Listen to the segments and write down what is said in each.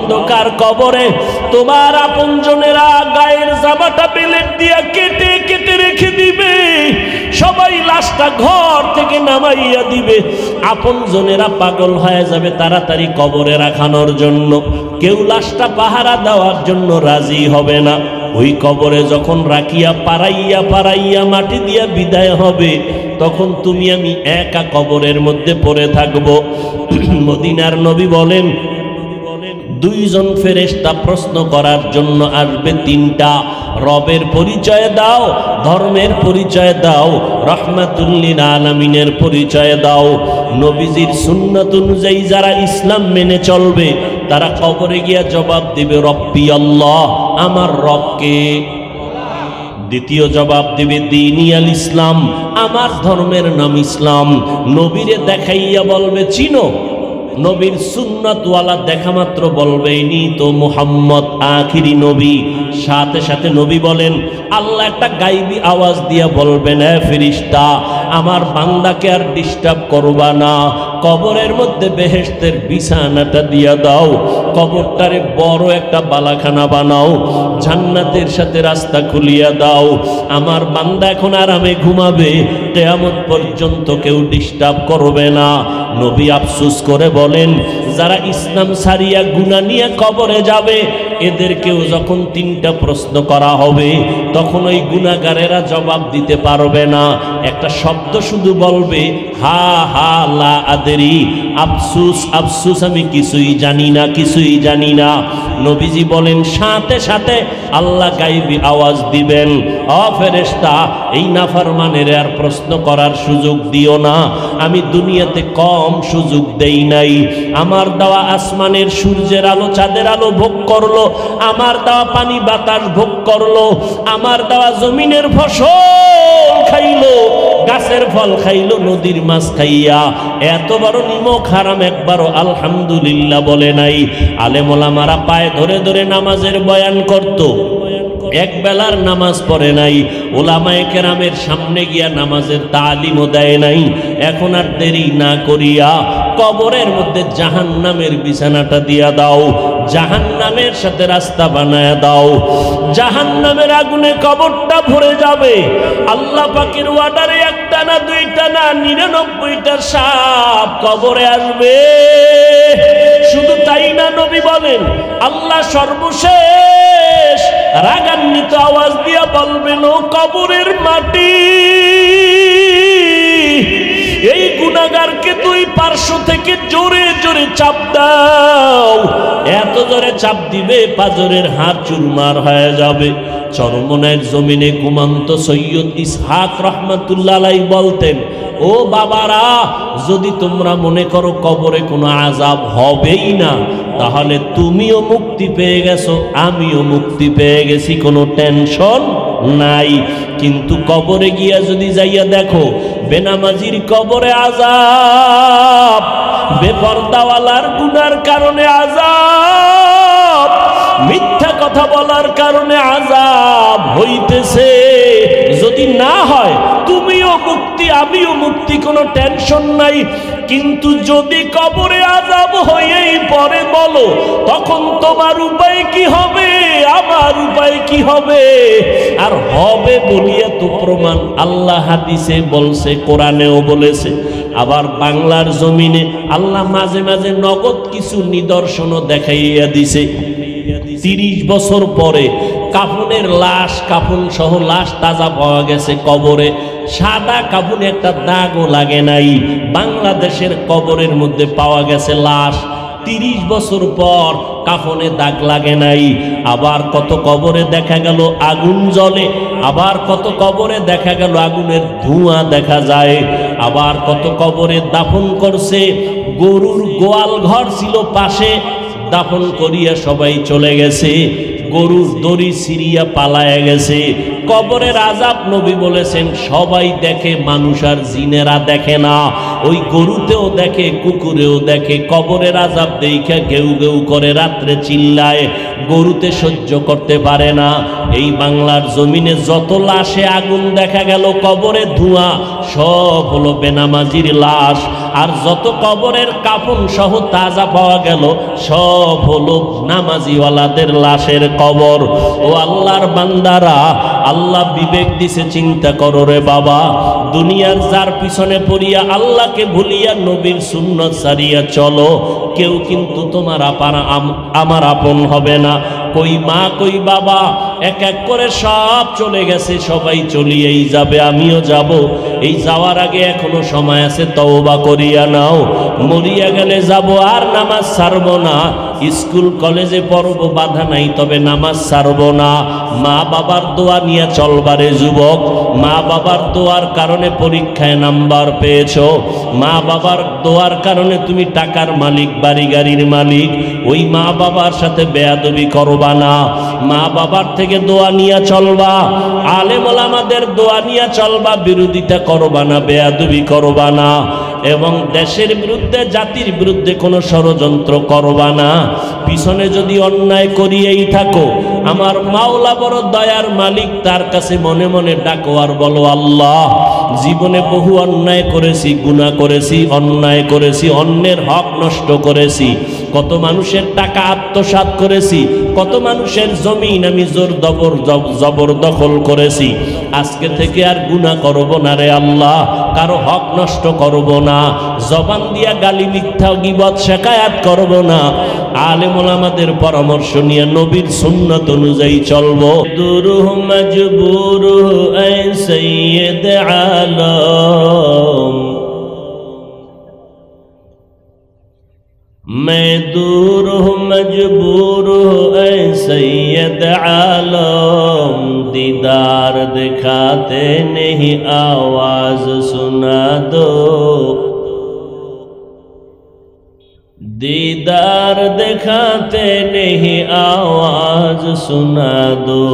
অন্ধকার কবরে তোমার আপনজনেরা গায়ের জামাটা বেলেট দিয়া কেটে কেটে রেখে দিবে, সবাই লাশটা ঘর থেকে নামাইয়া দিবে। আপনজনেরা পাগল হয়ে যাবে তাড়াতাড়ি কবরে রাখানোর জন্য, কেউ লাশটা পাহারা দেওয়ার জন্য রাজি হবে না। ওই কবরে যখন রাখিয়া পাড়াইয়া পাড়াইয়া মাটি দিয়া বিদায় হবে, তখন তুমি আমি একা কবরের মধ্যে পড়ে থাকবো। মদিনার নবী বলেন, দুইজন ফেরেশতা প্রশ্ন করার জন্য আসবে, তিনটা। রবের পরিচয় দাও, ধর্মের পরিচয় দাও, রাহমাতুল লিল আলামিনের পরিচয় দাও। নবীজির সুন্নাত অনুযায়ী যারা ইসলাম মেনে চলবে তারা কবরে গিয়া জবাব দিবে, রব্বি আল্লাহ, আমার রবকে। দ্বিতীয় জবাব দিবে, দীনি আল ইসলাম, আমার ধর্মের নাম ইসলাম। নবীরে দেখাইয়া বলবে, চিনো? নবীর সুন্নাতওয়ালা দেখা মাত্র বলবে, ইনি তো মুহাম্মদ আখিরি নবী। সাথে সাথে নবী বলেন, আল্লাহ একটা গাইবী আওয়াজ দিয়া বলবেন, এ ফেরেশতা, আমার বান্দাকে আর ডিস্টার্ব করবা না, কবরের মধ্যে বেহেশতের বিছানাটা দিয়া দাও, কবরটারে বড় একটা বালাখানা বানাও, জান্নাতের সাথে রাস্তা খুলিয়া দাও, আমার বান্দা এখন আরামে ঘুমাবে, কিয়ামত পর্যন্ত কেউ ডিস্টার্ব করবে না। নবী আফসোস করে বলেন, যারা ইসলাম ছাড়িয়া গুনাহ নিয়ে কবরে যাবে, এদেরকেও যখন তিনটা প্রশ্ন করা হবে, তখন ওই গুনাহগারেরা জবাব দিতে পারবে না। একটা শব্দ শুধু বলবে, হা হা লা আদরি, আফসুস আফসুস, আমি কিছুই জানি না, কিছুই জানি না। নবীজি বলেন, সাথে সাথে আল্লাহ গাইবী আওয়াজ দিবেন, ও ফেরেশতা, এই নাফরমানের আর প্রশ্ন করার সুযোগ দিও না, আমি দুনিয়াতে কম সুযোগ দেই নাই। আমার দেওয়া আসমানের সূর্যের আলো চাঁদের আলো ভোগ করলো, আমার দেওয়া পানি বাতাস ভোগ করলো, আমার দেওয়া জমিনের ফসল খাইলো, গাছের ফল খাইলো, নদীর মাছ খাইয়া এত বড় নিমক হারাম একবারও আলহামদুলিল্লাহ বলে নাই। আলেম ওলামারা পায়ে ধরে ধরে নামাজের বয়ান করত, এক বেলার নামাজ পড়ে নাই, ওলামায়ে কেরামের সামনে গিয়া নামাজের তালিমও দেয় নাই। এখন আর দেরি না করিয়া কবরের মধ্যে জাহান্নামের বিছানাটা দিয়া দাও, জাহান্নামের সাথে রাস্তা বানায় দাও, জাহান্নামের আগুনে কবরটা ভরে যাবে। আল্লাহ পাকের ওয়ার্ডারে একটা না দুইটা না 99টা সাপ কবরে আসবে। শুধু তাই না, নবী বলেন, আল্লাহ সর্বশেষ রাগান্বিত আওয়াজ দিয়া বলবেন, ও কবরের মাটি, এই গুনাহগারকে দুই পার্শ্ব থেকে জোরে জোরে চাপ দাও। এত জোরে চাপ দিবে পাজরের হাড় চুরমার হয়ে যাবে। চরমনায়ের জমিনে ঘুমন্ত সৈয়দ ইসহাক রহমাতুল্লাহ আলাইহি বলতেন, ও বাবারা, যদি তোমরা মনে করো কবরে কোনো আযাব হবেই না, তাহলে তুমিও মুক্তি পেয়ে গেছো, আমিও মুক্তি পেয়ে গেছি, কোনো টেনশন নাই। কিন্তু কবরে গিয়া যদি যাইয়া দেখো, বেনামাজির কবরে আযাব, বেপরদাওয়ালার গুনার কারণে আযাব, মিথ্যা কথা বলার কারণে আযাব হইতেছে, যদি না হয় তুমিও মুক্তি আমিও মুক্তি, কোনো টেনশন নাই। কিন্তু যদি কবরে আযাব হয়েই পরে বলো, তখন তোমার উপায় কি হবে, আমার উপায় কি হবে? আর হবে বলিয়া তো প্রমাণ আল্লাহ হাদিসে বলছে, কোরআনেও বলেছে, আবার বাংলার জমিনে আল্লাহ মাঝে মাঝে নগদ কিছু নিদর্শনও দেখাইয়া দিছে। 30 বছর পরে কাফনের লাশ, কাফন সহ লাশ তাজা পাওয়া গেছে কবরে, সাদা কাফনে একটা দাগও লাগে নাই। বাংলাদেশের কবরের মধ্যে পাওয়া গেছে লাশ, 30 বছর পর কাফনে দাগ লাগে নাই। আবার কত কবরে দেখা গেল আগুন জ্বলে, আবার কত কবরে দেখা গেল আগুনের ধোঁয়া দেখা যায়। আবার কত কবরে দাফন করছে, গরুর গোয়াল ঘর ছিল পাশে, দাফন করিয়া সবাই চলে গেছে, গরুর দড়ি সিরিয়া পালায়া গেছে। কবরের আযাব নবী বলেছেন সবাই দেখে, মানুষ আর জিনেরা দেখে না। ওই গরুতেও দেখে, কুকুরেও দেখে। কবরের আযাব দেইখা ঘেউ ঘেউ করে, রাত্রে চিল্লায়, গরুতে সহ্য করতে পারে না। এই বাংলার জমিনে যত লাশে আগুন দেখা গেল, কবরে ধোঁয়া, সব হলো বেনামাজির লাশ। আর যত কবরের কাফন সহ তাজা পাওয়া গেল, সব হলো নামাজিওয়ালাদের লাশের কবর। ও আল্লাহর বান্দারা, আল্লাহ বিবেক দিছে, চিন্তা করো রে বাবা। দুনিয়ার যার পিছনে পড়িয়া আল্লাহকে ভুলিয়া নবীর সুন্নাত ছাড়িয়া চলো, কেউ কিন্তু তোমার আমার আপন হবে না। কই মা, কই বাবা, এক এক করে সব চলে গেছে, সবাই চলিয়েই যাবে, আমিও যাব। এই যাওয়ার আগে এখনো সময় আছে, তওবা করিয়া নাও। মরিয়া গেলে যাব, আর নামাজ ছাড়বো না। স্কুল কলেজে পড়ব, বাধা নাই, তবে নামাজ ছাড়বো না। মা বাবার দোয়া নিয়ে চলবারে যুবক। মা বাবার দোয়ার কারণে পরীক্ষায় নাম্বার পেয়েছো, মা বাবার দোয়ার কারণে তুমি টাকার মালিক, বাড়ি গাড়ির মালিক। ওই মা বাবার সাথে বেয়াদবি করবা না। মা বাবার থেকে দোয়া নিয়ে চলবা, আলেম ওলামাদের দোয়া নিয়ে চলবা, বিরোধিতা করবা না, বেয়াদবি করবা না। এবং দেশের বিরুদ্ধে, জাতির বিরুদ্ধে কোনো ষড়যন্ত্র করবা না। পিছনে যদি অন্যায় করিয়েই থাকো, আমার মাওলা বড় দয়ার মালিক, তার কাছে মনে মনে ডাকো আর বলো, আল্লাহ, জীবনে বহু অন্যায় করেছি, গুনাহ করেছি, অন্যায় করেছি, অন্যের হক নষ্ট করেছি, কত মানুষের টাকা আত্মসাৎ করেছি, কত মানুষের জমিন আমি জবরদখল করেছি। আজকে থেকে আর গুনাহ করব না রে আল্লাহ, কারো হক নষ্ট করব না, জবান দিয়া গালি, মিথ্যা, গীবত, শিকায়াত করব না। আলেম ওলামাদের পরামর্শ নিয়ে নবীর সুন্নাত অনুযায়ী চলবো। দুরুহ মজবুর এ সৈয়দ আলম, मैं दूर हूँ मजबूर हूँ ऐ सैयद आलम, दीदार दिखाते नहीं आवाज सुना दो, दीदार दिखाते नहीं आवाज सुना दो।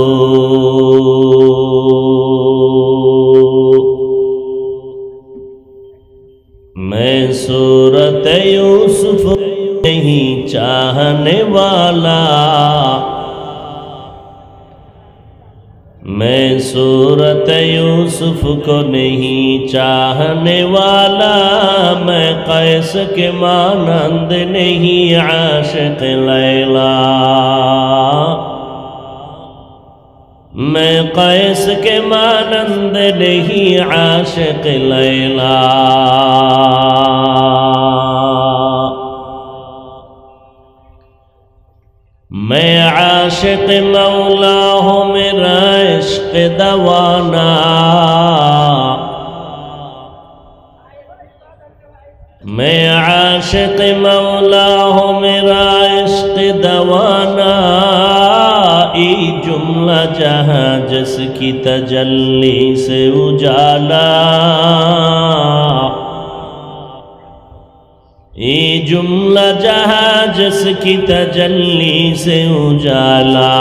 मैं सूरत यूसुफ नहीं चाहने वाला, मैं सूरत यूसुफ को नहीं चाहने वाला, मैं कैस के मानंद नहीं आशिक लैला, मैं कैस के मानंद नहीं आशिक लैला। मैं आशिक मौला हूँ, मेरा इश्क दवाना, मैं आशिक मौला हूँ, मेरा इश्क दवाना। ई जुमला जहाँ जिसकी तजल्ली से उजाला, ये जुमला जहाँ जिसकी तजल्ली से उजाला।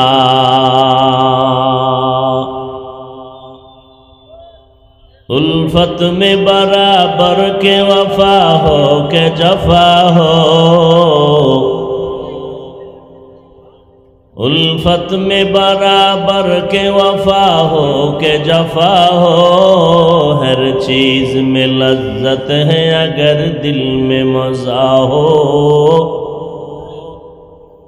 उल्फत में बराबर के वफा हो के जफा हो, उल्फत में बराबर के वफा हो के जफा हो। हर चीज में लज्जत है अगर दिल में मज़ा हो,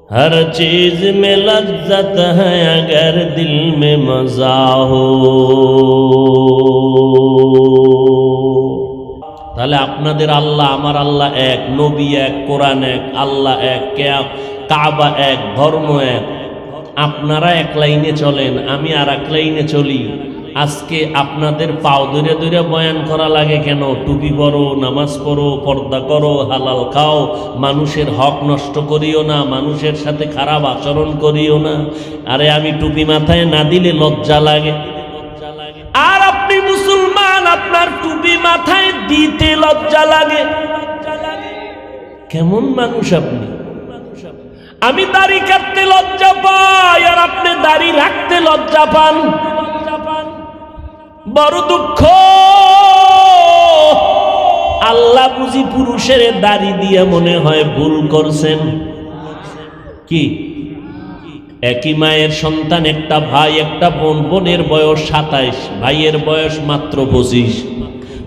हर चीज में लज्जत है अगर दिल में मज़ा हो। তাহলে আপনাদের আল্লাহ, আমার আল্লাহ এক, নবী এক, কোরআন এক, আল্লাহ এক, কাবা এক, ধর্ম এক। আপনারা এক লাইনে চলেন, আমি আর এক লাইনে চলি। আজকে আপনাদের পাও ধরে ধরে বয়ান করা লাগে কেন? টুপি পরো, নামাজ পড়ো, পর্দা করো, হালাল খাও, মানুষের হক নষ্ট করিও না, মানুষের সাথে খারাপ আচরণ করিও না। আরে আমি টুপি মাথায় না দিলে লজ্জা লাগে, আর আপনি মুসলমান, আপনার টুপি মাথায় দিতে লজ্জা লাগে। কেমন মানুষ আপনি? আমি দাড়ি কাটতে লজ্জা পাই, আর আপনি দাড়ি রাখতে লজ্জা পান। বড় দুঃখ। আল্লাহ বুঝি পুরুষের দাড়ি দিয়ে মনে হয় ভুল করছেন। কি একই মায়ের সন্তান, একটা ভাই একটা বোন, বোনের বয়স 27, ভাইয়ের বয়স মাত্র 25।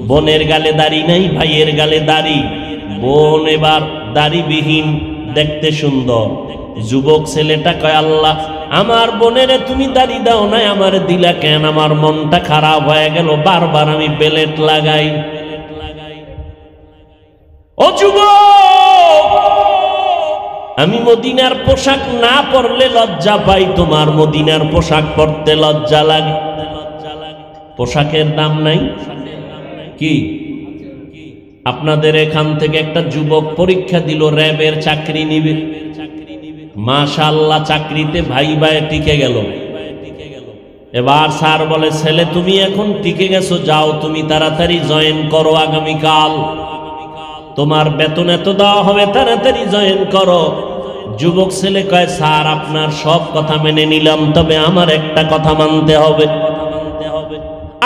বোনের গালে দাড়ি নাই, ভাইয়ের গালে দাড়ি। বোন এবার দাড়িবিহীন, দেখতে সুন্দর। যুবক ছেলেটা কয়, আল্লাহ আমার বোনের তুমি দাড়ি দাও নাই, আমার দিলা কেন? আমার মনটা খারাপ হয়ে গেল, বারবার আমি বেলেট লাগাই। ও যুবক, আমি মদিনার পোশাক না পরলে লজ্জা পাই, তোমার মদিনার পোশাক পরতে লজ্জা লাগে। পোশাকের দাম নাই কি? আপনাদের এখান থেকে একটা যুবক পরীক্ষা দিল, র্যাবের চাকরি নিবে। মাশাআল্লাহ, চাকরিতে ভাইবায় টিকে গেল। এবার স্যার বলে, ছেলে তুমি এখন টিকে গেছো, যাও তুমি তাড়াতাড়ি জয়েন করো, আগামীকাল তোমার বেতন এত দেওয়া হবে, তাড়াতাড়ি জয়েন করো। যুবক ছেলে কয়, স্যার আপনার সব কথা মেনে নিলাম, তবে আমার একটা কথা মানতে হবে।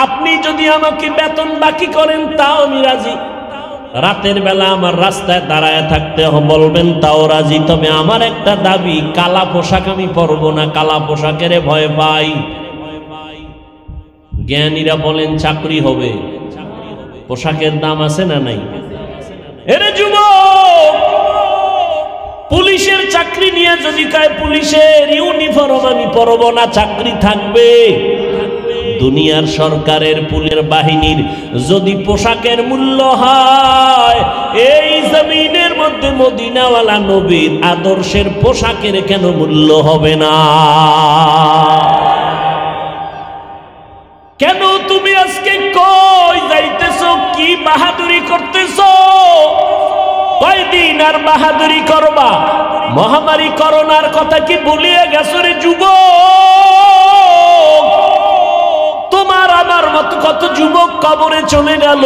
আপনি যদি আমাকে বেতন বাকি করেন তাও আমি রাজি। রাতের বেলা আমার রাস্তায় দাঁড়ায় থাকতে বলবেন তাও রাজি, তবে আমার একটা দাবি, কালা পোশাক আমি পরবো না, কালা পোশাকের ভয় পাই। জ্ঞানীরা বলেন চাকরি হবে, পোশাকের দাম আছে না নাই? এরে যুবক, পুলিশের চাকরি নিয়ে যদি কয় পুলিশের ইউনিফর্ম আমি পরবো না, চাকরি থাকবে। দুনিয়ার সরকারের পুলিশের বাহিনীর যদি পোশাকের মূল্য হয়, এই জমিনের মধ্যে মদিনাওয়ালা নবীর আদর্শের পোশাকের কেন মূল্য হবে না? কেন তুমি আজকে কই যাইতেছো? কি বাহাদুরি করতেছো? কয়দিন আর বাহাদুরি করবা? মহামারী করোনার কথা কি ভুলিয়ে গেছো রে যুবক? তোমার আমার মতো কত যুবক কবরে চলে গেল।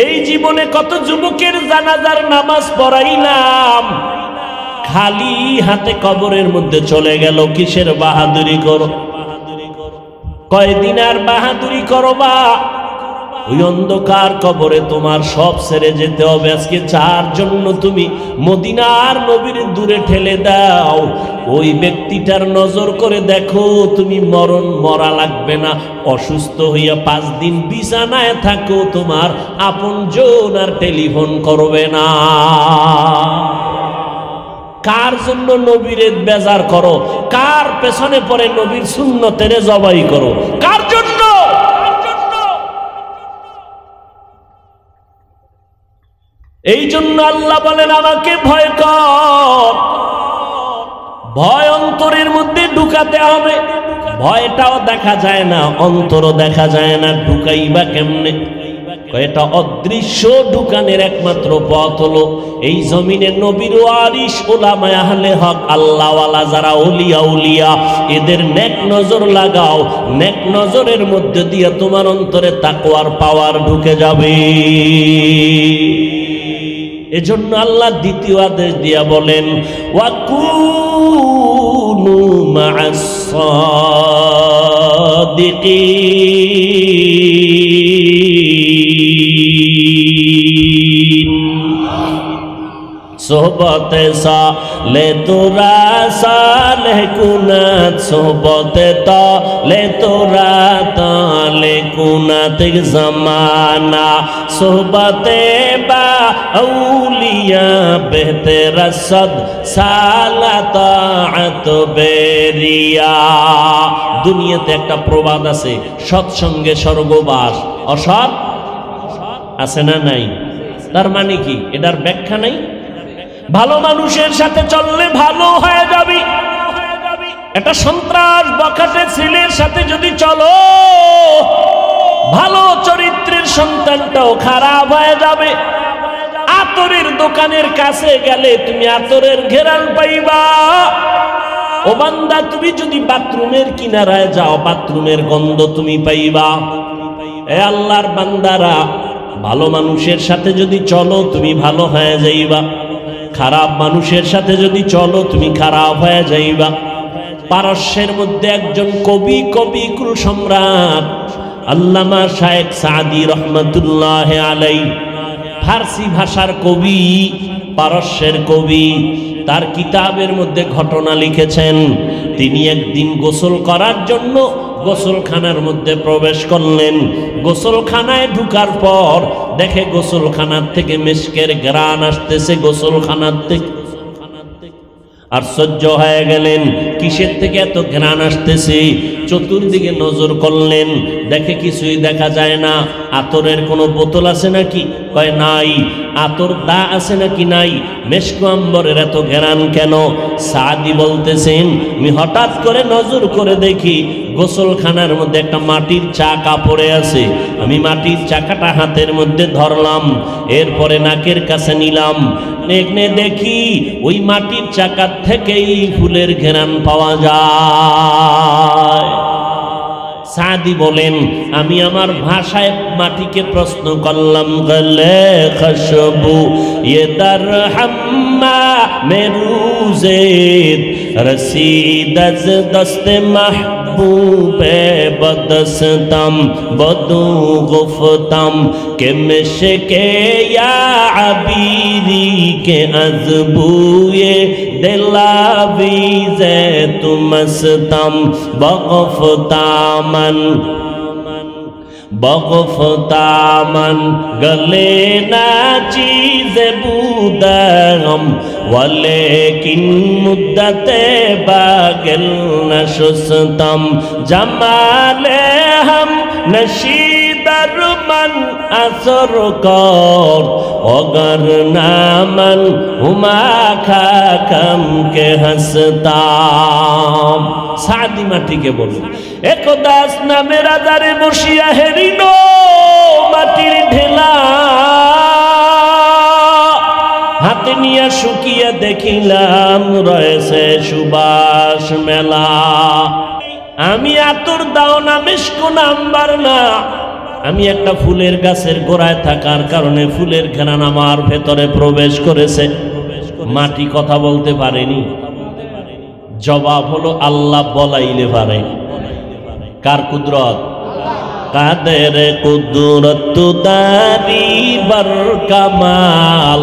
এই জীবনে কত যুবকের জানাজার নামাজ পড়াইলাম, খালি হাতে কবরের মধ্যে চলে গেল। কিসের বাহাদুরি করো? কয়দিন আর বাহাদুরি করবা? ওই অন্ধকার কবরে তোমার সব ছেড়ে যেতে হবে। আজকে যার জন্য তুমি মদিনার নবীর দূরে ঠেলে দাও, ওই ব্যক্তিটার নজর করে দেখো, তুমি মরা লাগবে না। অসুস্থ হইয়া 5 দিন বিছানায় থাকো, তোমার আপনজন আর টেলিফোন করবে না। কার জন্য নবীরে বেজার করো? কার পেছনে পড়ে নবীর সুন্নতের জবাই করো? কার জন্য? এই জন্য আল্লাহ বলেন, আমাকে ভয় কর। ভয় অন্তরের মধ্যে ঢুকাতে হবে। ভয়টাও দেখা যায় না, অন্তরও দেখা যায় না, ঢুকাইবা কেমনে? এটা অদৃশ্য ঢুকানের একমাত্র পথ হলো এই জমিনে নবীর ওয়ারিস উলামায়ে আহলে হক, আল্লাহওয়ালা যারা ওলিয়া উলিয়া, এদের নেক নজর লাগাও। নেক নজরের মধ্যে দিয়ে তোমার অন্তরে তাকওয়ার পাওয়ার ঢুকে যাবে। এজন্য আল্লাহ দ্বিতীয় আদেশ দিয়া বলেন, ওয়াকুনু মা'আস সাদিকিন। সোহবতে সালে তোরা সালেহ কুনাত, সোহবতে তালে তোরা তালে কুনাত জামানা, সোহবতে বা আউলিয়া বেহতেরা সদ সালাতাত বেরিয়া। দুনিয়াতে একটা প্রবাদ আছে, সৎসঙ্গে স্বর্গবাস, অসৎ আছে না নাই? তার মানে কি? এটার ব্যাখ্যা নাই। ভালো মানুষের সাথে চললে ভালো হয়ে যাবি। একটা সন্ত্রাস বখাটে ছেলের সাথে যদি চলো, ভালো চরিত্রের সন্তানটাও খারাপ হয়ে যাবে। আতরের দোকানের কাছে গেলে তুমি আতরের ঘেরাল পাইবা। ও বান্দা, তুমি যদি বাথরুমের কিনারায় যাও, বাথরুমের গন্ধ তুমি পাইবা। এ আল্লাহর বান্দারা, ভালো মানুষের সাথে যদি চলো তুমি ভালো হয়ে যাইবা, খারাপ মানুষের সাথে যদি চলো তুমি খারাপ হয়ে যাইবা। পারস্যের মধ্যে একজন কবি, কুল সম্রাট, আল্লামা শায়েখ সাদি রহমতুল্লাহ আলাই ফার্সি ভাষার কবি, পারস্যের কবি, তার কিতাবের মধ্যে ঘটনা লিখেছেন। তিনি একদিন গোসল করার জন্য গোসলখানার মধ্যে প্রবেশ করলেন। গোসলখানায় ঢুকার পর দেখে গোসলখানার থেকে মিস্কের ঘ্রাণ আসতেছে গোসলখানার থেকে। আশ্চর্য হয়ে গেলেন, কিসের থেকে এত ঘ্রাণ আসতেছে? চতুর্দিকে নজর করলেন, দেখে কিছুই দেখা যায় না। আতরের কোনো বোতল আছে নাকি? কয় নাই। আতর দা আছে নাকি? নাই। মেশক আম্বরের এত ঘ্রাণ কেন? সাদি বলতেছেন, আমি হঠাৎ করে নজর করে দেখি গোসলখানার মধ্যে একটা মাটির চাকা পড়ে আছে। আমি মাটির চাকাটা হাতের মধ্যে ধরলাম, এরপরে নাকের কাছে নিলাম, দেখি ওই মাটির চাকার থেকেই ফুলের ঘ্রাণ পাওয়া যায়। সাদি বলেন, আমি আমার ভাষায় মাটিকে প্রশ্ন করলাম, গলে খুশবু ये दरहम्मा मेरूज़े रसीद अज़ दस्त महबूबे बदस्तम बदू गुफ्तम के मिशके या अबीरी के अज़बूए दिलावीज़े तुमस्तम बगफ्तामन बगफ्तामन गले ना चीज़ बूदम वलेकिन मुद्दते बागिल नशुस्तम जमाले हम नशीदर मन असर कर अगर नामन हुमा खाकम के हंसताम। सादी माटी के बोलो একদাস নামে রাজারে বসিয়া হেরিল মাটির ঢেলা, হাতে নিয়ে শুকিয়ে দেখিলাম রয়েছে সুবাস মেলা। আমি আতর দাও না মিশক নাম্বার না, আমি একটা ফুলের গাছের গোড়ায় থাকার কারণে ফুলের ঘ্রাণ আমার ভেতরে প্রবেশ করেছে। মাটি কথা বলতে পারেনি। জবাব হলো আল্লাহ বলাইলে পারে। কার কুদরত? কাদের কুদরত দারি বার কামাল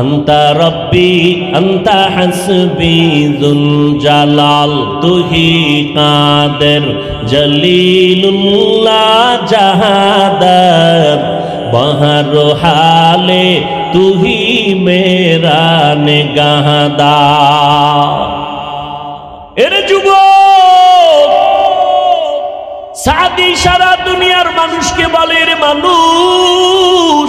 আন্তা রব্বি আন্তা হাসবি যুল জালাল তুহি কাদের জলিলুল্লাহ জাহাদার বহর হালে তুহি মেরা নিগাহদার। এর যুবক সাদি সারা দুনিয়ার মানুষকে বলে, রে মানুষ,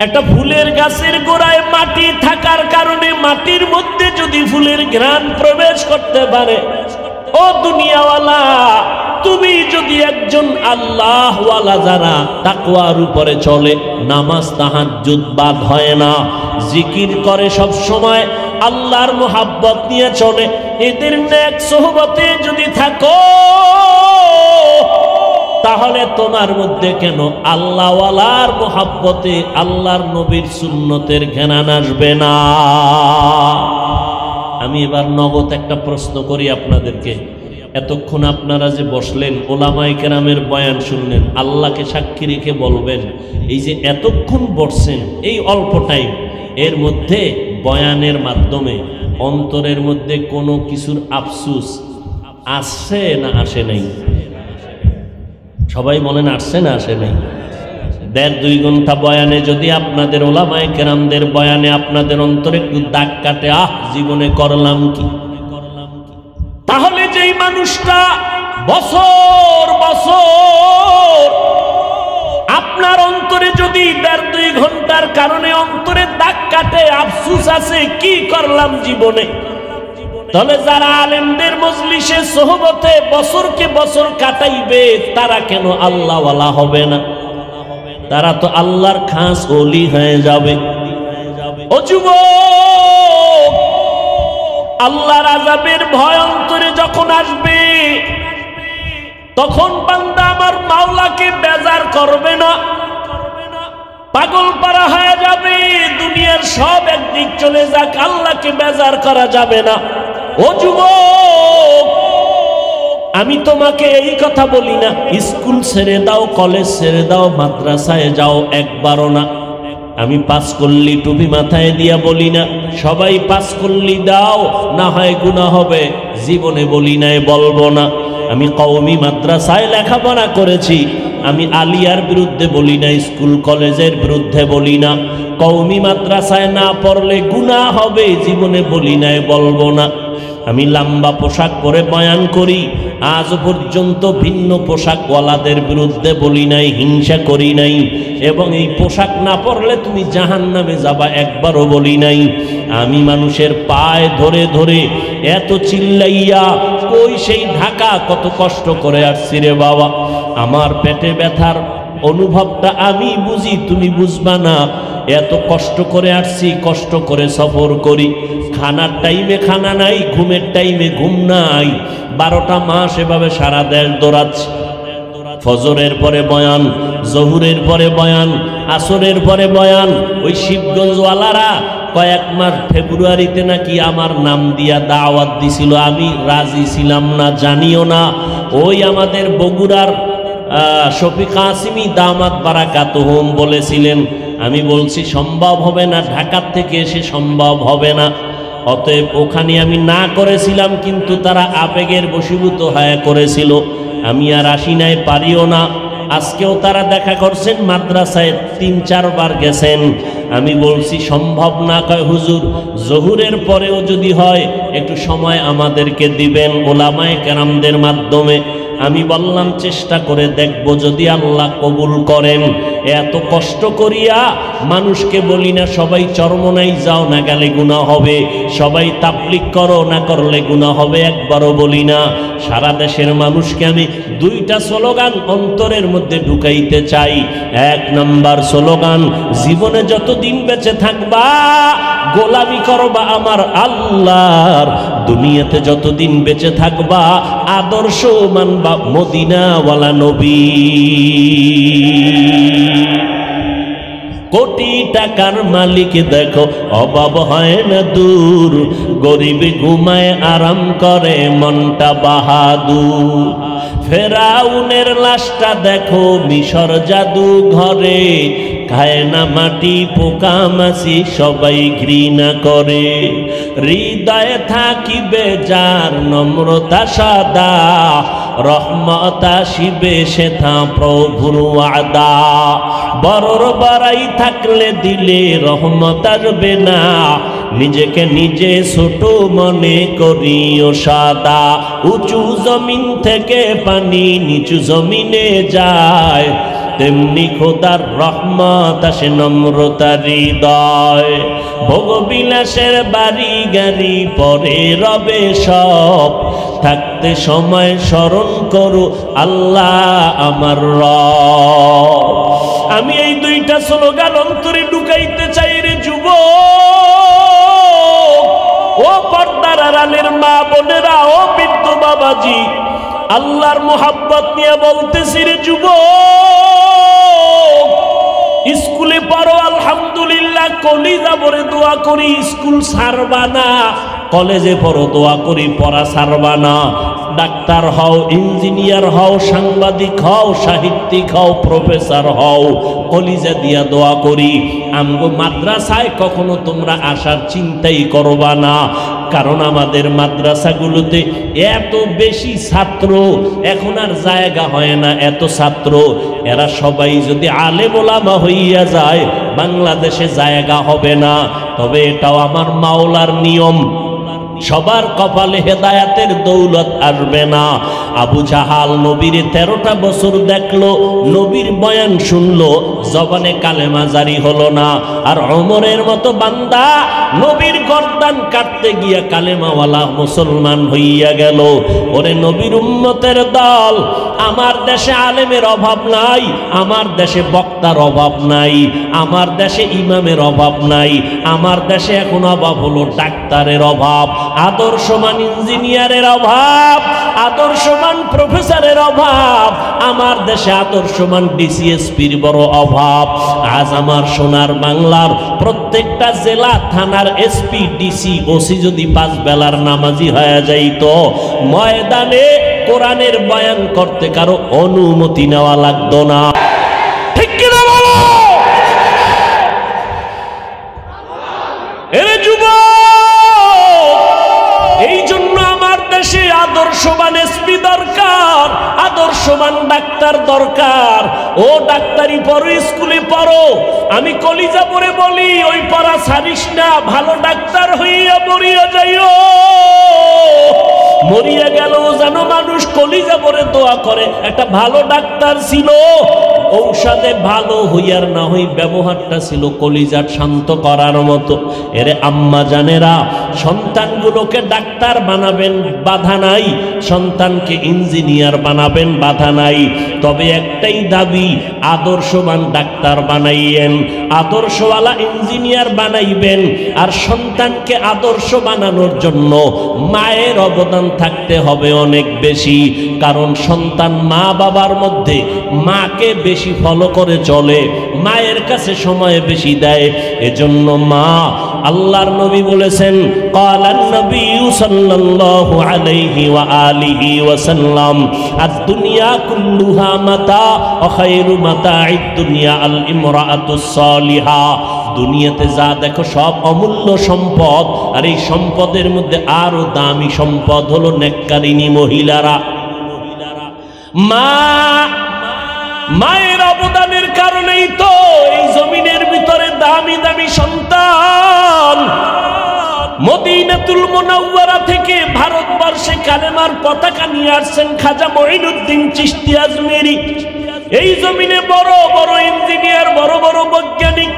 একটা ফুলের গাছের গোড়ায় মাটি থাকার কারণে মাটির মধ্যে যদি ফুলের ঘ্রাণ প্রবেশ করতে পারে, ও দুনিয়াওয়ালা, তুমি যদি একজন আল্লাহওয়ালা যারা তাকওয়ার উপরে চলে, নামাজ তাহাজ্জুদ বাদ হয় না, জিকির করে সব সময়, আল্লাহর মোহাব্বত নিয়ে চলে, এদের নেক সোহবতে যদি থাকো, তাহলে তোমার মধ্যে কেন আল্লাহওয়ালার মোহাব্বতে আল্লাহর নবীর সুন্নতের ঘ্রাণ আসবে না? আমি এবার নগদ একটা প্রশ্ন করি আপনাদেরকে। এতক্ষণ আপনারা যে বসলেন, ওলামায়ে কেরামের বয়ান শুনলেন, আল্লাহকে সাক্ষী রেখে বলবেন, এই যে এতক্ষণ বসছেন, এই অল্প টাইম এর মধ্যে বয়ানের মাধ্যমে অন্তরের মধ্যে কোনো কিছুর আফসুস আসছে না আসে নাই? সবাই বলেন, আসছে না আসে নাই? 1.5-2 ঘন্টা বয়ানে যদি আপনাদের ওলামায়ে কেরামদের বয়ানে আপনাদের অন্তরে একটু দাগ কাটে, জীবনে করলাম কি, তাহলে যেই মানুষটা বছর বছর আপনার অন্তরে যদি 1.5-2 ঘন্টার কারণে অন্তরে দাগ কাটে, আফসুস আছে কি করলাম জীবনে, তাহলে যারা আলেমদের মজলিসে সোহবতে বছরকে বছর কাটাইবে, তারা কেন আল্লাহওয়ালা হবে না? তারা তো আল্লাহর খাস ওলি হয়ে যাবে। ও যুবক, আল্লাহর আযাবের ভয় অন্তরে যখন আসবে, তখন বান্দা আমার মাওলাকে বেজার করবে না, পাগল পারা হয়ে যাবে। দুনিয়ার সব একদিক চলে যাক, আল্লাহকে বেজার করা যাবে না। ও যুবক, আমি তোমাকে এই কথা বলি না স্কুল ছেড়ে দাও, কলেজ ছেড়ে দাও, মাদ্রাসায় যাও, একবারও না। আমি পাস করলি টুপি মাথায় দিয়া বলি না সবাই পাস করলি দাও, না হয় গুনাহ হবে, জীবনে বলি নাই, বলবো না। আমি কওমি মাদ্রাসায় লেখাপড়া করেছি, আমি আলিয়ার বিরুদ্ধে বলি না, স্কুল কলেজের বিরুদ্ধে বলি না। কওমি মাদ্রাসায় না পড়লে গুনাহ হবে, জীবনে বলি নাই, বলবো না। আমি লম্বা পোশাক পরে বয়ান করি, আজ পর্যন্ত ভিন্ন পোশাকওয়ালাদের বিরুদ্ধে বলি নাই, হিংসা করি নাই, এবং এই পোশাক না পরলে তুমি জাহান্নামে যাবা একবারও বলি নাই। আমি মানুষের পায়ে ধরে ধরে এত চিল্লাইয়া কই সেই ঢাকা কত কষ্ট করে আসছি রে বাবা। আমার পেটে ব্যথার অনুভবটা আমি বুঝি, তুমি বুঝবা না। এত কষ্ট করে আসছি, কষ্ট করে সফর করি, খানার টাইমে খানা নাই, ঘুমের টাইমে ঘুম নাই, 12টা মাস এভাবে সারা দেশ দৌড়াচ্ছি। ফজরের পরে বয়ান, জহুরের পরে বয়ান, আসরের পরে বয়ান। ওই শিবগঞ্জওয়ালারা কয়েক মাস ফেব্রুয়ারিতে নাকি আমার নাম দিয়া দাওয়াত দিছিল, আমি রাজি ছিলাম না, জানিও না। ওই আমাদের বগুড়ার শফিক কাসিমি দামাত বারাকাতুহুম বলেছিলেন, আমি বলছি সম্ভব হবে না, ঢাকার থেকে এসে সম্ভব হবে না। অতএব ওখানে আমি না করেছিলাম, কিন্তু তারা আবেগের বশীভূত হয়ে করেছিল। আমি আর আসি নাই, পারিও না। আজকেও তারা দেখা করছেন, মাদ্রাসায় 3-4 বার গেছেন। আমি বলছি সম্ভব না। কয় হুজুর জহুরের পরেও যদি হয় একটু সময় আমাদেরকে দিবেন ওলামায়ে কেরামদের মাধ্যমে। আমি বললাম চেষ্টা করে দেখব, যদি আল্লাহ কবুল করেন। এত কষ্ট করিয়া মানুষকে বলি না সবাই চরমনাই যাও, না গেলে গুনাহ হবে, সবাই তাবলীগ করো, না করলে গুনাহ হবে, একবারও বলি না। সারা দেশের মানুষকে আমি 2টা স্লোগান অন্তরের মধ্যে ঢুকাইতে চাই। 1 নাম্বার স্লোগান, জীবনে যতদিন বেঁচে থাকবা গোলামি করবা আমার আল্লাহর, দুনিয়াতে যতদিন বেঁচে থাকবা আদর্শ মানবা মদিনাওয়ালা নবী। কোটি টাকার মালিক দেখো অভাব হয় না দূর, গরিব ঘুমায় আরাম করে মনটা বাহাদুর। ফেরাউনের লাশটা দেখো মিশর জাদু ঘরে, খায় না মাটি পোকা মাছি সবাই ঘৃণা করে। হৃদয়ে থাকিবে যার নম্রতা সাদা, রহমত আসিবে সেথা প্রভুর ওয়াদা। বড়র বাড়াই থাকলে দিলে রহমত আসবে না, নিজেকে নিজে ছোট মনে করিও সাদা। উঁচু জমিন থেকে পানি নিচু জমিনে যায়, তেমনি খোদার রহমত আসে নম্রতার হৃদয়। ভোগবিলাসের বাড়ি গাড়ি পরে রবে সব, থাকতে সময় স্মরণ করো আল্লাহ আমার রব। আমি এই 2টা স্লোগান অন্তরে ঢুকাইতে চাই রে যুবক, ও পর্দার আড়ালের মা বোনেরা, ও বৃদ্ধ বাবাজি, আল্লাহর মোহাব্বত নিয়ে বলতেছি রে যুবক, স্কুলে পড়ো আলহামদুলিল্লাহ, কলিজা ভরে দোয়া করি, স্কুল ছাড়বা না। কলেজে পড়ো, দোয়া করি পড়া ছাড়বা না। ডাক্তার হও, ইঞ্জিনিয়ার হও, সাংবাদিক হও, সাহিত্যিক হও, প্রফেসর হও, কলিজা দিয়া দোয়া করি। আমগো মাদ্রাসায় কখনো তোমরা আসার চিন্তাই করবা না, কারণ আমাদের মাদ্রাসাগুলোতে এত বেশি ছাত্র, এখন আর জায়গা হয় না, এত ছাত্র। এরা সবাই যদি আলেম ওলামা হইয়া যায়, বাংলাদেশে জায়গা হবে না। তবে এটাও আমার মাওলার নিয়ম, সবার কপালে হেদায়াতের দৌলত আসবে না। আবু জাহাল নবীর 13টা বছর দেখলো, নবীর বয়ান শুনলো, জবানে কালেমা জারি হলো না। আর ওমরের মতো বান্দা নবীর গর্দান কাটতে গিয়া কালেমাওয়ালা মুসলমান হইয়া গেল। ওরে নবীর উম্মতের দল, আমার দেশে আলেমের অভাব নাই, আমার দেশে বক্তার অভাব নাই, আমার দেশে ইমামের অভাব নাই, আমার দেশে এখন অভাব হলো ডাক্তারের অভাব, আদর্শমান ইঞ্জিনিয়ারের অভাব, আদর্শমান প্রফেসরের অভাব। আমার দেশে আদর্শমান ডিসিএসপির বড় অভাব। আজ আমার সোনার বাংলার প্রত্যেকটা জেলা থানার এসপি ডিসি ওসি যদি 5 বেলার নামাজি হয়ে যাইতো, ময়দানে কোরআনের বয়ান করতে কারো অনুমতি নেওয়া লাগতো না। ঠিক কিনা বলো? এরে যুবক, এই জন্য আমার দেশে আদর্শবান এসপি দরকার, আদর্শবান ডাক্তার দরকার। ও ডাক্তারি পড়ো, স্কুলে পড়ো, আমি কলিজা পড়ে বলি ওই পড়া ছাড়িস না, ভালো ডাক্তার হইয়া মরিয়া যাইও। মরিয়া গেল যেন মানুষ কলিজা পড়ে দোয়া করে একটা ভালো ডাক্তার ছিল, ঔষধে ভালো হইয়ার না হই ব্যবহারটা ছিল কলিজা শান্ত করার মতো। এরে আম্মা জানেরা, সন্তানগুলোকে ডাক্তার বানাবেন বাধা নাই, সন্তানকে ইঞ্জিনিয়ার বানাবেন বাধা নাই, তবে একটাই দাবি, আদর্শবান ডাক্তার বানাইয়েন, আদর্শওয়ালা ইঞ্জিনিয়ার বানাইবেন। আর সন্তানকে আদর্শ বানানোর জন্য মায়ের অবদান থাকতে হবে অনেক বেশি, কারণ সন্তান মা বাবার মধ্যে মাকে বেশি ফলো করে চলে, মায়ের কাছে সময় বেশি দেয়। এজন্য মা, আল্লাহর নবী বলেছেন, ক্বালান নবী সাল্লাল্লাহু আলাইহি ওয়া আলিহি ওয়াসাল্লাম, আদ-দুনিয়া কুল্লুহা মাতা ওয়া খায়রু মাতা'id দুনিয়া আল ইমরাআতুস সালিহা। দুনিয়াতে যা দেখো সব অমূল্য সম্পদ, আর এই সম্পদের মধ্যে আরো দামি সম্পদ হলো নেককারিনী মহিলারা। মায়ের অবদানের কারণেই তো এই জমিনের ভিতরে দামি দামি সন্তান। মদিনাতুল মুনাওয়ারা থেকে ভারতবর্ষে কালেমার পতাকা নিয়ে আসছেন খাজা মঈনুদ্দিন চিশতি আজমেরি। এই জমিনে বড় বড় ইঞ্জিনিয়ার, বড় বড় বৈজ্ঞানিক,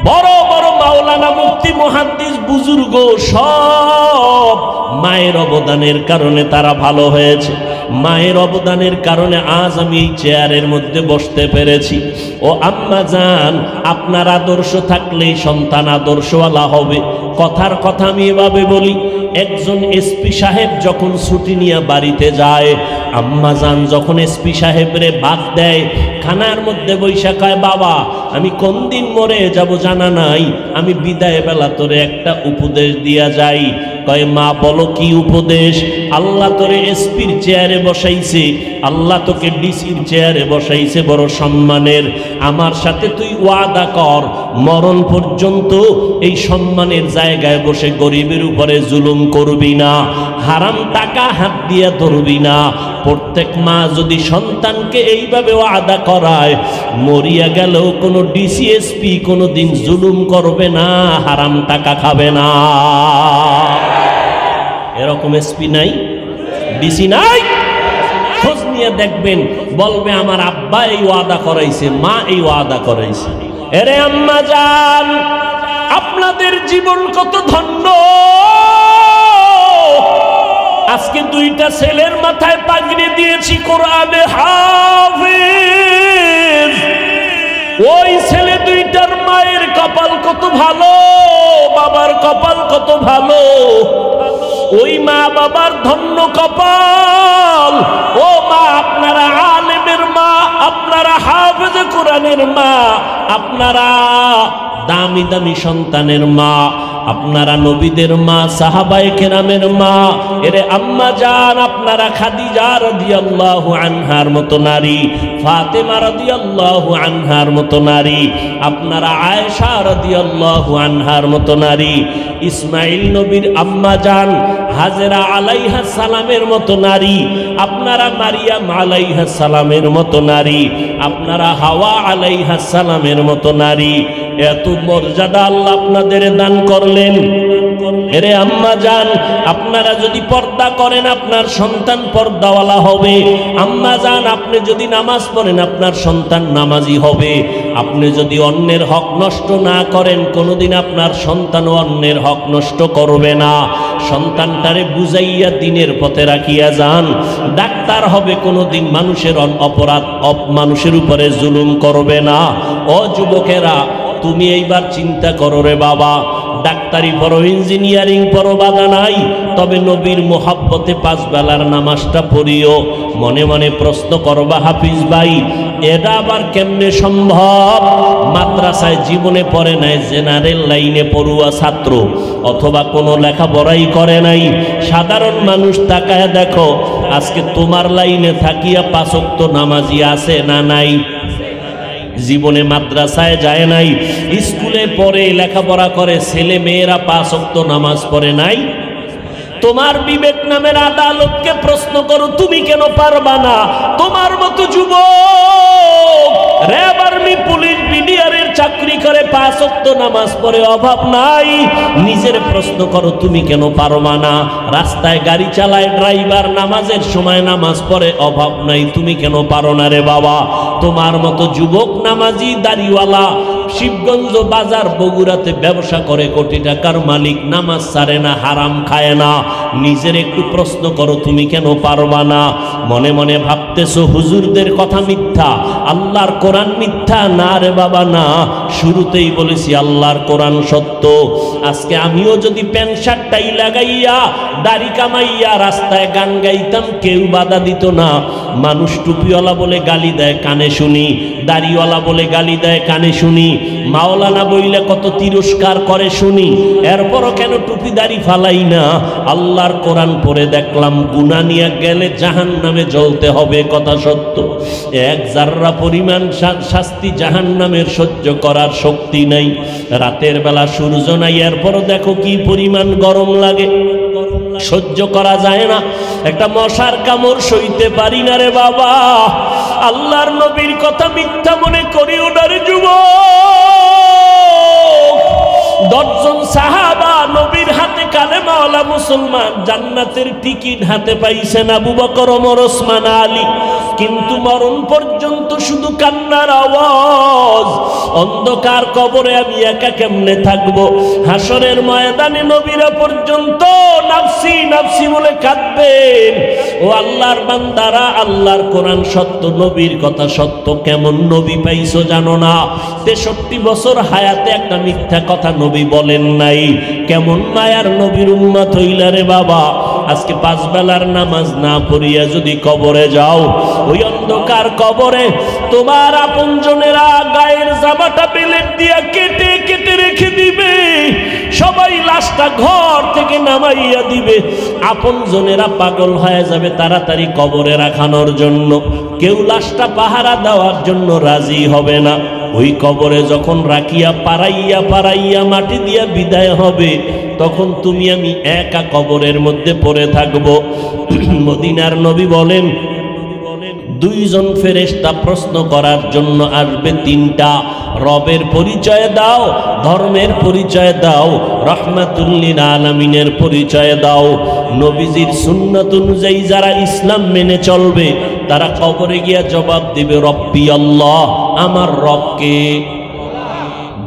বড় বড় মাওলানা, মুফতি, মুহাদ্দিস, বুজুর্গ সব মায়ের অবদানের কারণে তারা ভালো হয়েছে। মায়ের অবদানের কারণে আজ আমি এই চেয়ারের মধ্যে বসতে পেরেছি। ও আম্মা জান, আপনার আদর্শ থাকলেই সন্তান আদর্শওয়ালা হবে। কথার কথা আমি এভাবে বলি, একজন এসপি সাহেব যখন ছুটি নিয়ে বাড়িতে যায়, আম্মা জান যখন এসপি সাহেবরে ভাত দেয়, খানার মধ্যে বৈশা কয়, বাবা আমি কোন দিন মরে যাব জানা নাই, আমি বিদায় বেলা তোরে একটা উপদেশ দিয়া যাই। কয়, মা বলো কি উপদেশ? আল্লাহ তোরে এসপির চেয়ারে বসাইছে, আল্লাহ তোকে ডিসির চেয়ারে বসাইছে বড় সম্মানের। আমার সাথে তুই ওয়াদা কর, মরণ পর্যন্ত এই সম্মানের জায়গায় বসে গরিবের উপরে জুলুম করবি না, হারাম টাকা হাত দিয়ে ধরবি না। প্রত্যেক মা যদি সন্তানকে এইভাবে ওয়াদা করায়, মরিয়া গেলেও কোনো ডিসিএসপি কোনো দিন জুলুম করবে না, হারাম টাকা খাবে না। এরকম এসপি নাই, ডিসি নাই, খোঁজ নিয়ে দেখবেন, বলবে আমার আব্বা এই ওয়াদা করাইছে, মা এই ওয়াদা করাইছে। এরে আম্মা জান, আপনাদের জীবন কত ধন্য। আজকে দুইটা ছেলের মাথায় পাগড়ি দিয়েছি, কোরআনে হাফেজ। ওই ছেলে দুইটার মায়ের কপাল কত ভালো, বাবার কপাল কত ভালো। ওই মা বাবার ধন্য কপাল। ও মা, আপনারা আলেমের মা, আপনারা হাফেজ কোরআনের মা, আপনারা দামি দামি সন্তানের মা, আপনারা নবীদের মা, সাহাবায়ে কেরামের মা। এরে আম্মা জান, আপনারা খাদিজা রাদিয়াল্লাহু আনহার মতো নারী, ফাতেমা রাদিয়াল্লাহু আনহার মতো নারী, আপনারা আয়েশা রাদিয়াল্লাহু আনহার মতো নারী, ইসমাইল নবীর আম্মা জান হাজেরা আলাইহা সালামের মতো নারী, আপনারা মারিয়াম আলাইহা সালামের মতো নারী, আপনারা হাওয়া আলাইহা সালামের মতো নারী। এত মর্যাদা আল্লাহ আপনাদের দান করলেন। এরে আম্মা জান, আপনারা যদি পর্দা করেন আপনার সন্তান পর্দাওয়ালা হবে। আম্মা জান, আপনি যদি নামাজ পড়েন আপনার সন্তান নামাজি হবে। আপনি যদি অন্যের হক নষ্ট না করেন, কোনোদিন আপনার সন্তানও অন্যের হক নষ্ট করবে না। সন্তানটারে বুঝাইয়া দিনের পথে রাখিয়া যান। ডাক্তার হবে, কোনোদিন মানুষের অপরাধ মানুষের উপরে জুলুম করবে না। ও যুবকেরা, তুমি এইবার চিন্তা করো রে বাবা, ডাক্তারি পড়ো, ইঞ্জিনিয়ারিং পড়ো, বাধা নাই, তবে নবীর মোহাব্বতে 5 বেলার নামাজটা পড়িও। মনে মনে প্রশ্ন করবা, হাফিজ ভাই এটা আবার কেমনে সম্ভব? মাদ্রাসায় জীবনে পড়ে নাই, জেনারেল লাইনে পড়ুয়া ছাত্র, অথবা কোনো লেখাপড়াই করে নাই, সাধারণ মানুষ। তাকায় দেখো আজকে তোমার লাইনে থাকিয়া 5 ওয়াক্ত নামাজি আছে না নাই? জীবনে মাদ্রাসায় যায় নাই, স্কুলে পড়ে লেখাপড়া করে, ছেলে মেয়েরা 5 ওয়াক্ত নামাজ পড়ে নাই। তোমার বিবেক নামের আদালতকে প্রশ্ন করো, তুমি কেন পারবা না? তোমার মতো যুবক র্যাব, আর্মি, পুলিশ, বিডিআরের চাকরি করে 5 ওয়াক্ত নামাজ পড়ে, অভাব নাই। নিজের প্রশ্ন করো, তুমি কেন পারবা না? রাস্তায় গাড়ি চালায় ড্রাইভার, নামাজের সময় নামাজ পড়ে, অভাব নাই, তুমি কেন পারো না রে বাবা? তোমার মতো যুবক নামাজি, দাড়িওয়ালা, শিবগঞ্জ বাজার বগুড়াতে ব্যবসা করে, কোটি টাকার মালিক, নামাজ ছাড়ে না, হারাম খায় না। নিজের একটু প্রশ্ন করো, তুমি কেন পারবা না? মনে মনে ভাবতেছো হুজুরদের কথা মিথ্যা, আল্লাহর কোরআন মিথ্যা। না রে বাবা না, শুরুতেই বলেছি আল্লাহর কোরআন সত্য। আজকে আমিও যদি প্যান্ট শার্টটাই লাগাইয়া দাড়ি কামাইয়া রাস্তায় গান গাইতাম, কেউ বাধা দিত না। মানুষ টুপিওয়ালা বলে গালি দেয়, কানে শুনি, দাড়িওয়ালা বলে গালি দেয়, কানে শুনি, মাওলানা বইলে কত তিরস্কার করে শুনি, এরপরও কেন টুপি দাড়ি ফালাই না? আল্লাহর কোরআন পড়ে দেখলাম, গুনাহ নিয়ে গেলে জাহান্নামে জ্বলতে হবে, কথা সত্য। 1 জাররা পরিমাণ শাস্তি জাহান্নামের সহ্য করার শক্তি নাই। রাতের বেলা সূর্য নাই, এরপরও দেখো কি পরিমাণ গরম লাগে, সহ্য করা যায় না। একটা মশার কামড় সইতে পারি না রে বাবা। আল্লাহর নবীর কথা মিথ্যা মনে করিও না রে যুবক। 10 জন সাহাবা নবীর হাতে কালেমাওয়ালা মুসলমান, জান্নাতের টিকিট হাতে পাইছেন আবু বকর, ওমর, ওসমান, আলী। কিন্তু মরণ পর্যন্ত শুধু কান্নার আওয়াজ। অন্ধকার কবরে আমি একা কেমনে থাকবো? হাসরের ময়দানে নবীরা পর্যন্ত নাফসি নাফসি বলে কাঁদবেন। ও আল্লাহর বান্দারা, আল্লাহর কোরআন সত্য, নবীর কথা সত্য। কেমন নবী পাইছো জানো না? 63 বছর হায়াতে একটা মিথ্যা কথা নবী বলেন নাই। কেমন মায়ার নবীর উম্মত হইলা রে বাবা। আজকে 5 বেলার নামাজ না পড়িয়া যদি কবরে যাও, ওই অন্ধকার কবরে তোমার আপনজনেরা গায়ের জামাটা বেলেট দিয়া কেটে কেটে রেখে দিবে। সবাই লাশটা ঘর থেকে নামাইয়া দিবে। আপনজনেরা পাগল হয়ে যাবে তাড়াতাড়ি কবরে রাখানোর জন্য। কেউ লাশটা পাহারা দেওয়ার জন্য রাজি হবে না। ওই কবরে যখন রাখিয়া পাড়াইয়া পাড়াইয়া মাটি দিয়া বিদায় হবে, তখন তুমি আমি একা কবরের মধ্যে পড়ে থাকবো। মদিনার নবী বলেন, 2 জন ফেরেশতা প্রশ্ন করার জন্য আসবে, 3টা। রবের পরিচয় দাও, ধর্মের পরিচয় দাও, রাহমাতুল লিল আলামিনের পরিচয় দাও। নবীজির সুন্নাত অনুযায়ী যারা ইসলাম মেনে চলবে, তারা কবরে গিয়া জবাব দিবে, রব্বি আল্লাহ, আমার রবকে।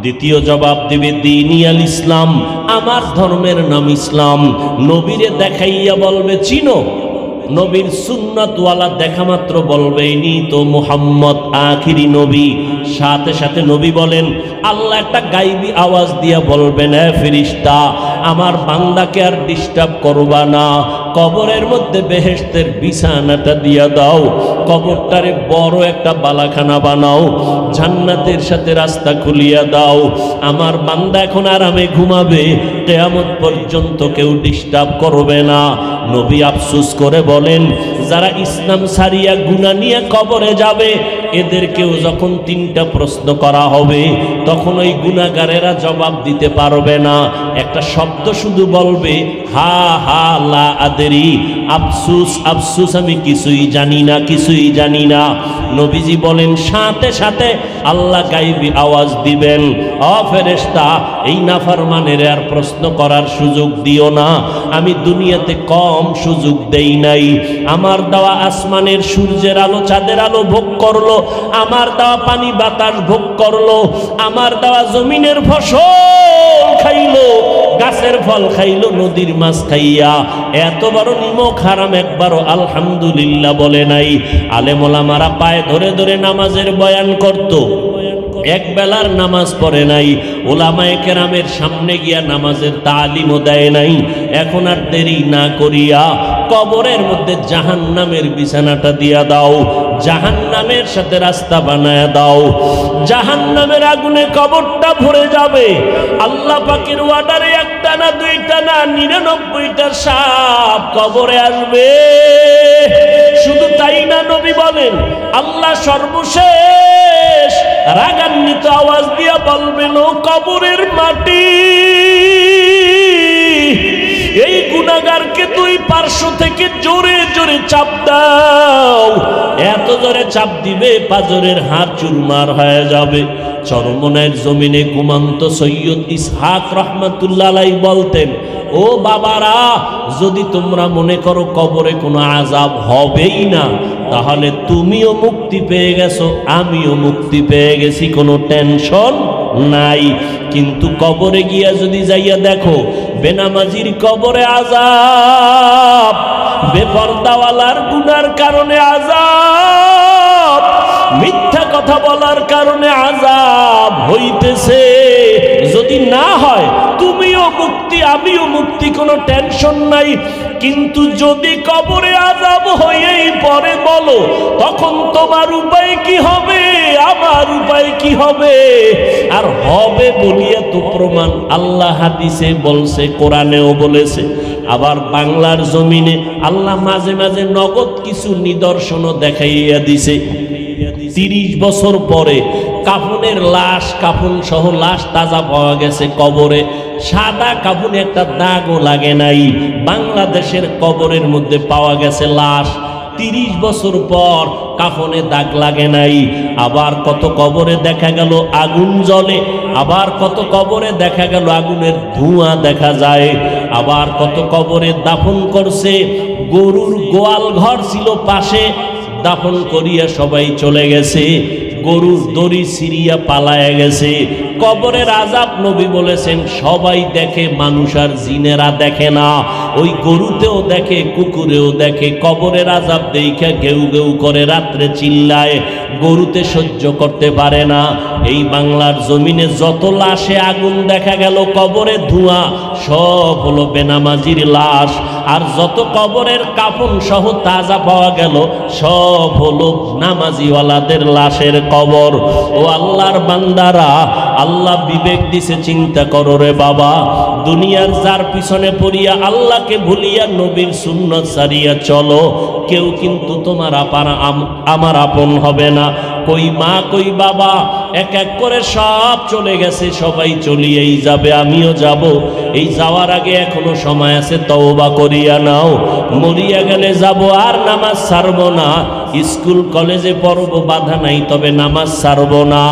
দ্বিতীয় জবাব দিবে, দীনি আল ইসলাম, আমার ধর্মের নাম ইসলাম। নবীরে দেখাইয়া বলবে, চিনো? নবীর সুন্নাতওয়ালা দেখা মাত্র বলবে, ইনি তো মুহাম্মদ, আখিরি নবী। সাথে সাথে নবী বলেন, আল্লাহ একটা গাইবী আওয়াজ দিয়া বলবেন, হে ফেরেশতা, আমার বান্দাকে আর ডিস্টার্ব করবা না। কবরের মধ্যে বেহেশতের বিছানাটা দিয়া দাও, কবরটারে বড় একটা বালাখানা বানাও, জান্নাতের সাথে রাস্তা খুলিয়া দাও। আমার বান্দা এখন আরামে ঘুমাবে, কিয়ামত পর্যন্ত কেউ ডিস্টার্ব করবে না। নবী আফসোস করে বলেন, যারা ইসলাম ছাড়িয়া গুনাহ নিয়ে কবরে যাবে, এদেরকেও যখন 3টা প্রশ্ন করা হবে, তখন ওই গুনাহগারেরা জবাব দিতে পারবে না। একটা শব্দ শুধু বলবে, হা হা লা আদরি, আফসুস আফসুস, আমি কিছুই জানি না, কিছুই জানি না। নবীজি বলেন, সাথে সাথে আল্লাহ গায়বী আওয়াজ দিবেন, ও ফেরেশতা, এই নাফরমানের আর প্রশ্ন করার সুযোগ দিও না। আমি দুনিয়াতে কম সুযোগ দেই নাই। আমার দেওয়া আসমানের সূর্যের আলো, চাঁদের আলো ভোগ করলো, আমার দেওয়া পানি বাতাস ভোগ করলো, আমার দেওয়া জমিনের ফসল খাইলো, গাছের ফল খাইলো, নদীর মাছ খাইয়া। এত বড় নিমক হারাম একবারও আলহামদুলিল্লাহ বলে নাই। আলেম ওলামারা পায়ে ধরে ধরে নামাজের বয়ান করত। এক বেলার নামাজ পড়ে নাই, ওলামায়ে কেরামের সামনে গিয়া নামাজের তালিমও দেয় নাই। এখন আর দেরি না করিয়া কবরের মধ্যে জাহান্নামের বিছানাটা দিয়া দাও, জাহান্নামের সাথে রাস্তা বানায়া দাও। জাহান্নামের আগুনে কবরটা ভরে যাবে। আল্লাহ পাকের ওয়ার্ডারে একটা না দুইটা না 99টা সাপ কবরে আসবে। শুধু তাই না, নবী বলেন আল্লাহ সর্বশেষ রাগান্বিত আওয়াজ দিয়া বলবেন, ও কবরের মাটি, এই গুনাহগারকে দুই পার্শ্ব থেকে জোরে জোরে চাপ দাও। এত জোরে চাপ দিবে পাজরের হাড় চুরমার হয়ে যাবে। চরমনাইয়ের জমিনে ঘুমন্ত সৈয়দ ইসহাক রহমাতুল্লাহ আলাইহি বলতেন, ও বাবারা, যদি তোমরা মনে করো কবরে কোনো আযাব হবেই না, তাহলে তুমিও মুক্তি পেয়ে গেছো, আমিও মুক্তি পেয়ে গেছি, কোনো টেনশন নাই। কিন্তু কবরে গিয়া যদি যাইয়া দেখো বেনামাজির কবরে আযাব, বেপরদাওয়ালার গুনার কারণে আযাব, মিথ্যা কথা বলার কারণে আযাব হইতেছে, যদি না হয় তুমিও মুক্তি আমিও মুক্তি, কোনো টেনশন নাই। কিন্তু যদি কবরে আযাব হয়েই পরে বলো, তখন তোমার উপায় কি হবে, আমার উপায় কি হবে? আর হবে বলিয়া তো প্রমাণ আল্লাহ হাদিসে বলছে, কোরআনেও বলেছে। আবার বাংলার জমিনে আল্লাহ মাঝে মাঝে নগদ কিছু নিদর্শনও দেখাইয়া দিছে। 30 বছর পরে কাফনের লাশ, কাফন সহ লাশ তাজা পাওয়া গেছে কবরে। সাদা কাফনে একটা দাগও লাগে নাই। বাংলাদেশের কবরের মধ্যে পাওয়া গেছে লাশ, 30 বছর পর কাফনে দাগ লাগে নাই। আবার কত কবরে দেখা গেল আগুন জ্বলে, আবার কত কবরে দেখা গেল আগুনের ধোঁয়া দেখা যায়। আবার কত কবরে দাফন করছে, গরুর গোয়াল ঘর ছিল পাশে, দাফন করিয়া সবাই চলে গেছে, গরুর দড়ি সিরিয়া পালায়া গেছে। কবরের আযাব নবী বলেছেন সবাই দেখে, মানুষ আর জিনেরা দেখে না। ওই গরুতেও দেখে, কুকুরেও দেখে। কবরের আযাব দেইখা গেউ গেউ করে রাত্রে চিল্লায়, গরুতে সহ্য করতে পারে না। এই বাংলার জমিনে যত লাশে আগুন দেখা গেল, কবরে ধোঁয়া, সব হলো বেনামাজির লাশ। আর যত কবরের কাফন সহ তাজা পাওয়া গেল, সব হলো নামাজিওয়ালাদের লাশের কবর। ও আল্লাহর বান্দারা, আল্লাহ বিবেক দিছে, চিন্তা করো রে বাবা। দুনিয়ার যার পিছনে পড়িয়া আল্লাহকে ভুলিয়া নবীর সুন্নত সারিয়া চলো, কেউ কিন্তু তোমার আমার আপন হবে না। কই মা কই বাবা এক এক করে সব চলে গেছে, সবাই চলিয়েই যাবে, আমিও যাব। এই যাওয়ার আগে এখনো সময় আছে, তওবা করিয়া নাও। মরিয়া গেলে যাব, আর নামাজ ছাড়ব না। স্কুল কলেজে পড়ব, বাধা নাই, তবে নামাজ ছাড়ব না।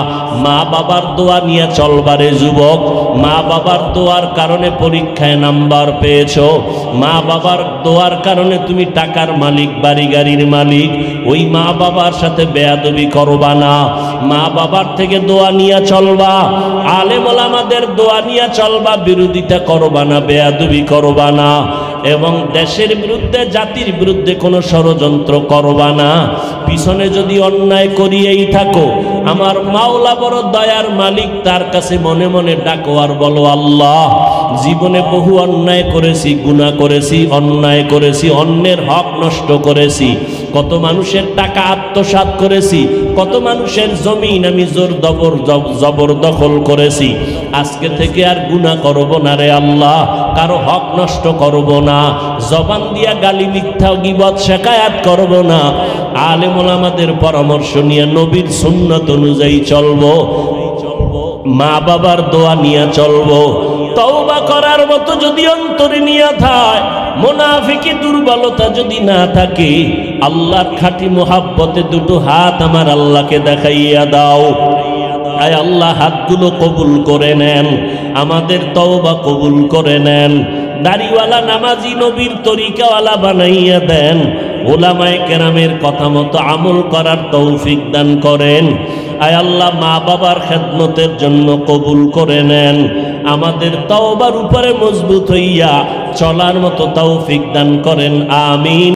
মা বাবার দোয়া নিয়ে চলবারে যুবক। মা বাবার দোয়ার কারণে পরীক্ষায় নাম্বার পেয়েছো, মা বাবার দোয়ার কারণে তুমি টাকার মালিক, বাড়ি গাড়ির মালিক। ওই মা বাবার সাথে বেয়াদবি করবা না। মা বাবার থেকে দোয়া নিয়ে চলবা, আলেম ওলামাদের দোয়া নিয়ে চলবা, বিরোধিতা করবা না, বেয়াদবি করবা না। এবং দেশের বিরুদ্ধে, জাতির বিরুদ্ধে কোনো ষড়যন্ত্র করবা না। পিছনে যদি অন্যায় করিয়েই থাকো, আমার মাওলা বড় দয়ার মালিক, তার কাছে মনে মনে ডাকো আর বলো, আল্লাহ, জীবনে বহু অন্যায় করেছি, গুনাহ করেছি, অন্যায় করেছি, অন্যের হক নষ্ট করেছি, কত মানুষের টাকা আত্মসাৎ করেছি, কত মানুষের জমিন আমি জবরদখল করেছি। আজকে থেকে আর গুনাহ করব না রে আল্লাহ, কারো হক নষ্ট করব না, জবান দিয়া গালি, মিথ্যা, গীবত, শিকায়াত করব না। আলেম ওলামাদের পরামর্শ নিয়ে নবীর সুন্নাত অনুযায়ী চলবো, মা বাবার দোয়া নিয়ে চলবো। তওবা করার মতো যদি অন্তরে নিয়ে থাকে, মুনাফিকি দুর্বলতা যদি না থাকে, আল্লাহর খাঁটি মুহাব্বতে দুটো হাত আমার আল্লাহকে দেখাইয়া দাও। আয় আল্লাহ, হাতগুলো কবুল করে নেন, আমাদের তওবা কবুল করে নেন। দাড়িওয়ালা নামাজি নবীর তরিকাওয়ালা বানাইয়া দেন। ওলামায়ে কেরামের কথা মতো আমল করার তৌফিক দান করেন। আয় আল্লাহ, মা বাবার খেদমতের জন্য কবুল করে নেন। আমাদের তওবার উপরে মজবুত হইয়া চলার মতো তৌফিক দান করেন। আমিন।